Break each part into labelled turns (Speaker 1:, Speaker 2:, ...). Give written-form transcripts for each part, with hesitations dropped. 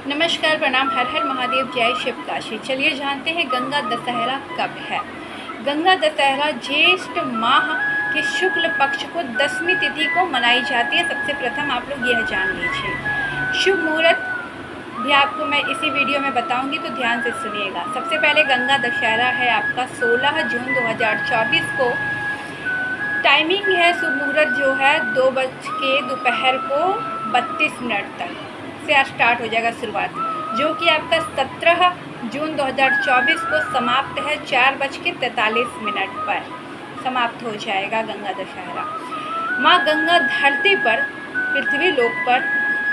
Speaker 1: नमस्कार, प्रणाम, हर हर महादेव, जय शिव काशी। चलिए जानते हैं गंगा दशहरा कब है। गंगा दशहरा ज्येष्ठ माह के शुक्ल पक्ष को 10वीं तिथि को मनाई जाती है। सबसे प्रथम आप लोग यह जान लीजिए। शुभ मुहूर्त भी आपको मैं इसी वीडियो में बताऊंगी, तो ध्यान से सुनिएगा। सबसे पहले गंगा दशहरा है आपका 16 जून 2024 को। टाइमिंग है शुभ मुहूर्त जो है 2 बज के दोपहर को 32 मिनट तक से स्टार्ट हो जाएगा शुरुआत, जो कि आपका 17 जून 2024 को समाप्त है 4 बज के 43 मिनट पर समाप्त हो जाएगा गंगा दशहरा। माँ गंगा धरती पर पृथ्वी लोक पर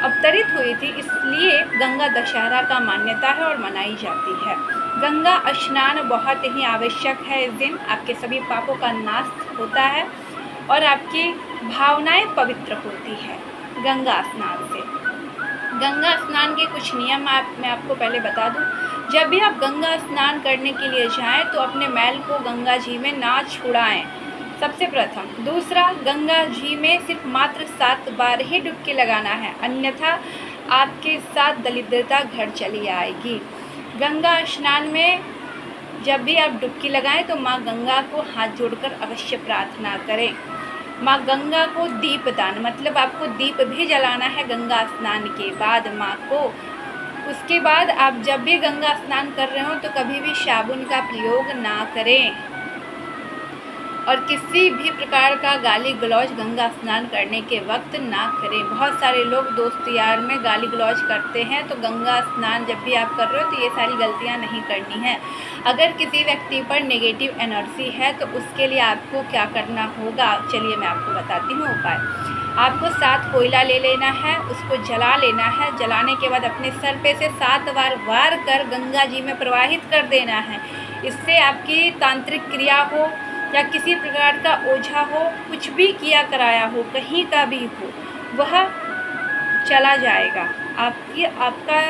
Speaker 1: अवतरित हुई थी, इसलिए गंगा दशहरा का मान्यता है और मनाई जाती है। गंगा स्नान बहुत ही आवश्यक है। इस दिन आपके सभी पापों का नाश होता है और आपकी भावनाएं पवित्र होती है गंगा स्नान से। गंगा स्नान के कुछ नियम मैं आपको पहले बता दूं। जब भी आप गंगा स्नान करने के लिए जाएं तो अपने मैल को गंगा जी में ना छुड़ाएं, सबसे प्रथम। दूसरा, गंगा जी में सिर्फ मात्र 7 बार ही डुबकी लगाना है, अन्यथा आपके साथ दरिद्रता घर चली आएगी। गंगा स्नान में जब भी आप डुबकी लगाएं तो माँ गंगा को हाथ जोड़कर अवश्य प्रार्थना करें। माँ गंगा को दीपदान, मतलब आपको दीप भी जलाना है गंगा स्नान के बाद माँ को। उसके बाद आप जब भी गंगा स्नान कर रहे हो तो कभी भी साबुन का प्रयोग ना करें और किसी भी प्रकार का गाली गलौज गंगा स्नान करने के वक्त ना करें। बहुत सारे लोग दोस्त यार में गाली गलौज करते हैं, तो गंगा स्नान जब भी आप कर रहे हो तो ये सारी गलतियां नहीं करनी है। अगर किसी व्यक्ति पर नेगेटिव एनर्जी है तो उसके लिए आपको क्या करना होगा, चलिए मैं आपको बताती हूँ उपाय। आपको 7 कोयला ले लेना है, उसको जला लेना है। जलाने के बाद अपने सर पे से 7 बार वार कर गंगा जी में प्रवाहित कर देना है। इससे आपकी तांत्रिक क्रिया हो या किसी प्रकार का ओझा हो, कुछ भी किया कराया हो, कहीं का भी हो, वह चला जाएगा। आपका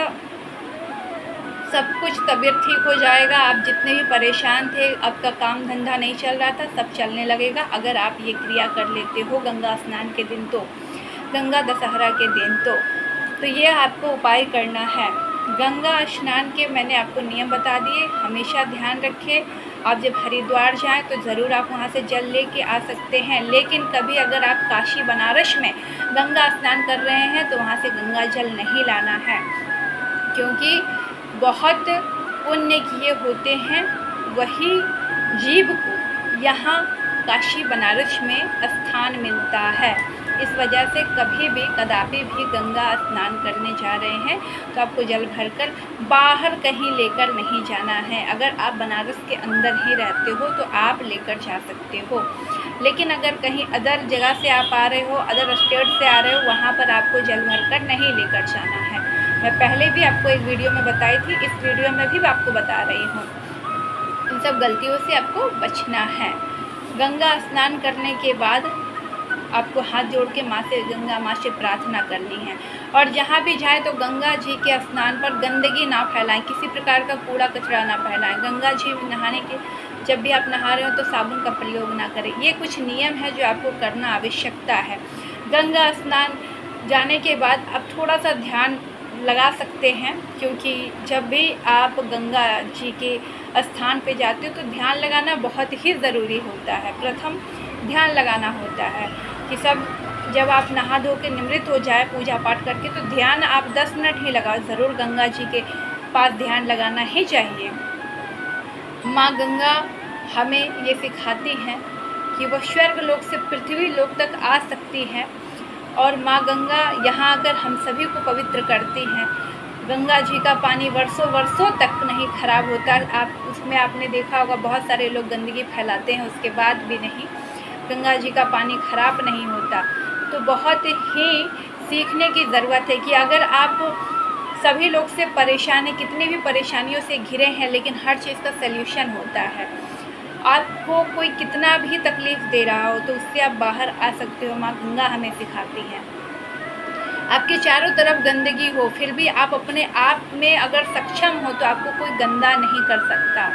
Speaker 1: सब कुछ तबीयत ठीक हो जाएगा। आप जितने भी परेशान थे, आपका काम धंधा नहीं चल रहा था, सब चलने लगेगा अगर आप ये क्रिया कर लेते हो गंगा स्नान के दिन, तो गंगा दशहरा के दिन तो ये आपको उपाय करना है। गंगा स्नान के मैंने आपको नियम बता दिए। हमेशा ध्यान रखें, आप जब हरिद्वार जाएं तो ज़रूर आप वहां से जल लेके आ सकते हैं, लेकिन कभी अगर आप काशी बनारस में गंगा स्नान कर रहे हैं तो वहां से गंगा जल नहीं लाना है, क्योंकि बहुत पुण्य किए होते हैं वही जीव को यहाँ काशी बनारस में स्थान मिलता है। इस वजह से कभी भी कदापि भी गंगा स्नान करने जा रहे हैं तो आपको जल भरकर बाहर कहीं लेकर नहीं जाना है। अगर आप बनारस के अंदर ही रहते हो तो आप लेकर जा सकते हो, लेकिन अगर कहीं अदर जगह से आप आ रहे हो, अदर स्टेट से आ रहे हो, वहाँ पर आपको जल भरकर नहीं लेकर जाना है। मैं पहले भी आपको एक वीडियो में बताई थी, इस वीडियो में भी आपको बता रही हूँ। इन सब गलतियों से आपको बचना है। गंगा स्नान करने के बाद आपको हाथ जोड़ के गंगा माँ से प्रार्थना करनी है, और जहाँ भी जाए तो गंगा जी के स्नान पर गंदगी ना फैलाएं, किसी प्रकार का कूड़ा कचरा ना फैलाएं। गंगा जी में नहाने के जब भी आप नहा रहे हो तो साबुन का प्रयोग ना करें। ये कुछ नियम है जो आपको करना आवश्यकता है। गंगा स्नान जाने के बाद आप थोड़ा सा ध्यान लगा सकते हैं, क्योंकि जब भी आप गंगा जी के स्थान पे जाते हो तो ध्यान लगाना बहुत ही ज़रूरी होता है। प्रथम ध्यान लगाना होता है कि सब जब आप नहा धो के निवृत्त हो जाए पूजा पाठ करके, तो ध्यान आप 10 मिनट ही लगाओ, ज़रूर गंगा जी के पास ध्यान लगाना ही चाहिए। माँ गंगा हमें ये सिखाती हैं कि वह स्वर्ग लोक से पृथ्वी लोक तक आ सकती है, और माँ गंगा यहाँ आकर हम सभी को पवित्र करती हैं। गंगा जी का पानी वर्षों वर्षों तक नहीं खराब होता। उसमें आपने देखा होगा बहुत सारे लोग गंदगी फैलाते हैं, उसके बाद भी नहीं, गंगा जी का पानी खराब नहीं होता। तो बहुत ही सीखने की ज़रूरत है कि अगर आप सभी लोग से परेशान हैं, कितनी भी परेशानियों से घिरे हैं, लेकिन हर चीज़ का सल्यूशन होता है। आपको कोई कितना भी तकलीफ़ दे रहा हो तो उससे आप बाहर आ सकते हो। माँ गंगा हमें सिखाती हैं। आपके चारों तरफ गंदगी हो, फिर भी आप अपने आप में अगर सक्षम हो तो आपको कोई गंदा नहीं कर सकता।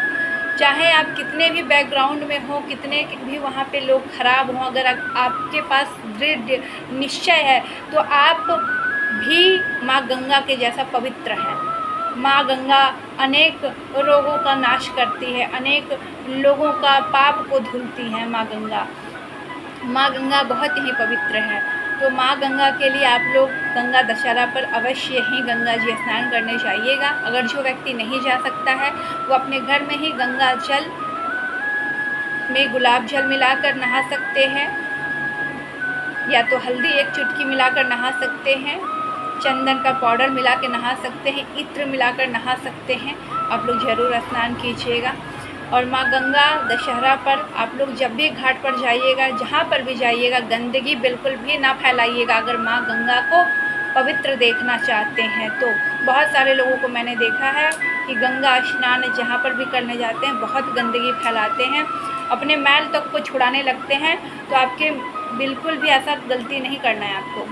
Speaker 1: चाहे आप कितने भी बैकग्राउंड में हो, कितने भी वहाँ पे लोग खराब हों, अगर आपके पास दृढ़ निश्चय है तो आप भी माँ गंगा के जैसा पवित्र है। माँ गंगा अनेक रोगों का नाश करती है, अनेक लोगों का पाप को धुलती है। माँ गंगा बहुत ही पवित्र है। तो माँ गंगा के लिए आप लोग गंगा दशहरा पर अवश्य ही गंगा जी स्नान करने जाइएगा। अगर जो व्यक्ति नहीं जा सकता है वो अपने घर में ही गंगा जल में गुलाब जल मिलाकर नहा सकते हैं, या तो हल्दी एक चुटकी मिलाकर नहा सकते हैं, चंदन का पाउडर मिला के नहा सकते हैं, इत्र मिलाकर नहा सकते हैं। आप लोग ज़रूर स्नान कीजिएगा। और माँ गंगा दशहरा पर आप लोग जब भी घाट पर जाइएगा, जहाँ पर भी जाइएगा, गंदगी बिल्कुल भी ना फैलाइएगा। अगर माँ गंगा को पवित्र देखना चाहते हैं तो बहुत सारे लोगों को मैंने देखा है कि गंगा स्नान जहाँ पर भी करने जाते हैं बहुत गंदगी फैलाते हैं, अपने मैल तक को छुड़ाने लगते हैं। तो आपके बिल्कुल भी ऐसा गलती नहीं करना है आपको।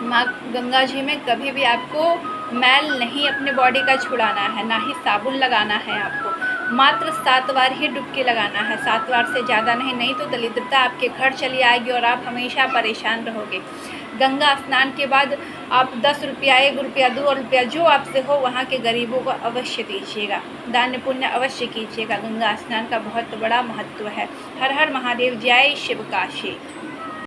Speaker 1: माँ गंगा जी में कभी भी आपको मैल नहीं अपने बॉडी का छुड़ाना है, ना ही साबुन लगाना है। आपको मात्र 7 बार ही डुबकी लगाना है, 7 बार से ज़्यादा नहीं तो दरिद्रता आपके घर चली आएगी और आप हमेशा परेशान रहोगे। गंगा स्नान के बाद आप 10 रुपया, 1 रुपया, 2 रुपया जो आपसे हो वहाँ के गरीबों को अवश्य दीजिएगा, दान पुण्य अवश्य कीजिएगा। गंगा स्नान का बहुत बड़ा महत्व है। हर हर महादेव, जय शिव काशी।